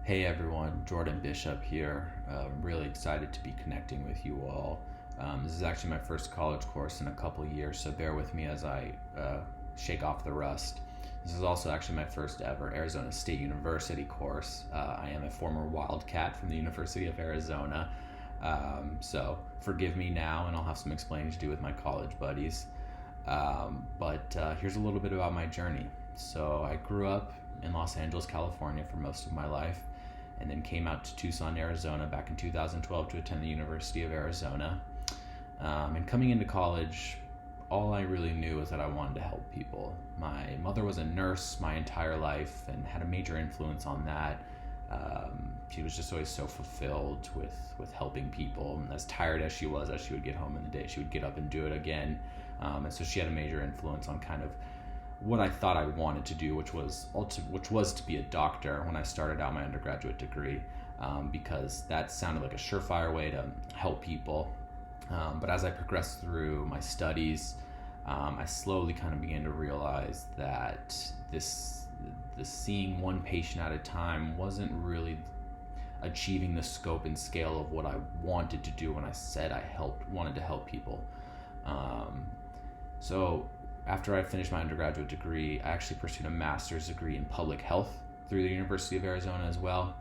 Hey everyone, Jordan Bishop here. Really excited to be connecting with you all. This is actually my first college course in a couple years, so bear with me as I shake off the rust. This is also actually my first ever Arizona State University course. I am a former Wildcat from the University of Arizona, so forgive me now, and I'll have some explaining to do with my college buddies. But here's a little bit about my journey. So I grew up in Los Angeles, California for most of my life, and then came out to Tucson, Arizona back in 2012 to attend the University of Arizona. And coming into college, all I really knew was that I wanted to help people. My mother was a nurse my entire life and had a major influence on that. She was just always so fulfilled with helping people. And as tired as she was, as she would get home in the day, she would get up and do it again. And so she had a major influence on kind of what I thought I wanted to do, which was to be a doctor when I started out my undergraduate degree, because that sounded like a surefire way to help people. But as I progressed through my studies, I slowly kind of began to realize that the seeing one patient at a time wasn't really achieving the scope and scale of what I wanted to do when I said wanted to help people. So after I finished my undergraduate degree, I actually pursued a master's degree in public health through the University of Arizona as well,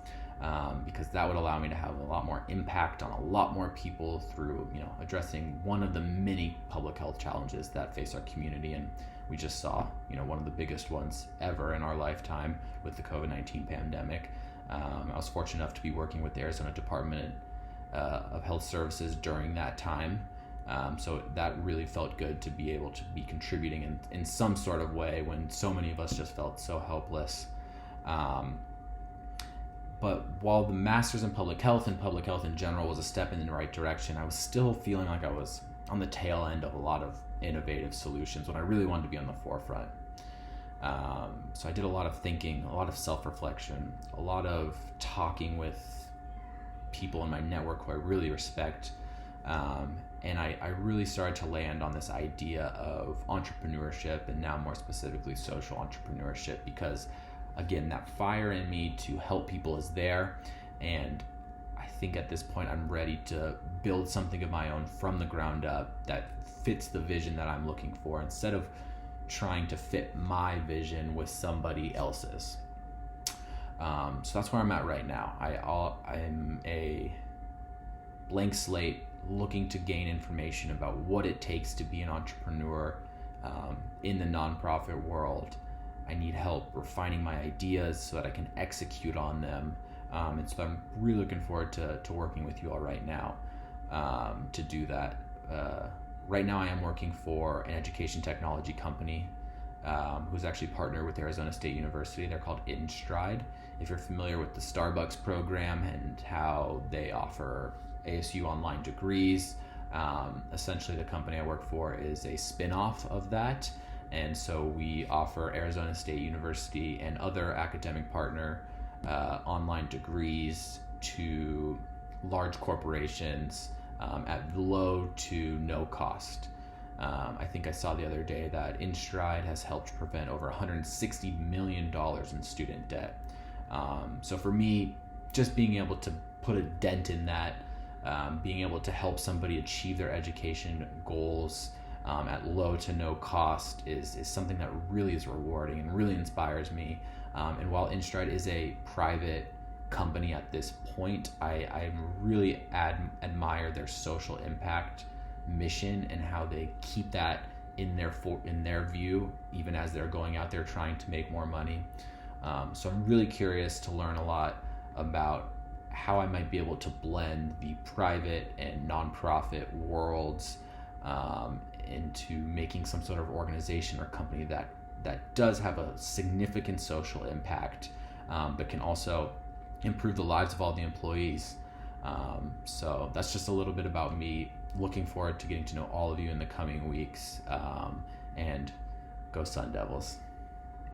because that would allow me to have a lot more impact on a lot more people through, addressing one of the many public health challenges that face our community. And we just saw, one of the biggest ones ever in our lifetime with the COVID-19 pandemic. I was fortunate enough to be working with the Arizona Department of Health Services during that time. So that really felt good to be able to be contributing in some sort of way when so many of us just felt so helpless. But while the master's in public health and public health in general was a step in the right direction, I was still feeling like I was on the tail end of a lot of innovative solutions when I really wanted to be on the forefront. So I did a lot of thinking, a lot of self-reflection, a lot of talking with people in my network who I really respect. And I really started to land on this idea of entrepreneurship, and now more specifically social entrepreneurship, because again, that fire in me to help people is there. And I think at this point I'm ready to build something of my own from the ground up that fits the vision that I'm looking for, instead of trying to fit my vision with somebody else's. So that's where I'm at right now. I'm a blank slate, looking to gain information about what it takes to be an entrepreneur in the nonprofit world. I need help refining my ideas so that I can execute on them. And so I'm really looking forward to working with you all right now to do that. Right now I am working for an education technology company who's actually partnered with Arizona State University. They're called InStride. If you're familiar with the Starbucks program and how they offer ASU online degrees, essentially the company I work for is a spin-off of that. And so we offer Arizona State University and other academic partner online degrees to large corporations at low to no cost. I think I saw the other day that InStride has helped prevent over $160 million in student debt. So for me, just being able to put a dent in that, being able to help somebody achieve their education goals at low to no cost is something that really is rewarding and really inspires me. And while InStride is a private company at this point, I really admire their social impact mission and how they keep that in their view, even as they're going out there trying to make more money. So I'm really curious to learn a lot about how I might be able to blend the private and nonprofit worlds into making some sort of organization or company that does have a significant social impact, but can also improve the lives of all the employees. So that's just a little bit about me. Looking forward to getting to know all of you in the coming weeks, and go Sun Devils.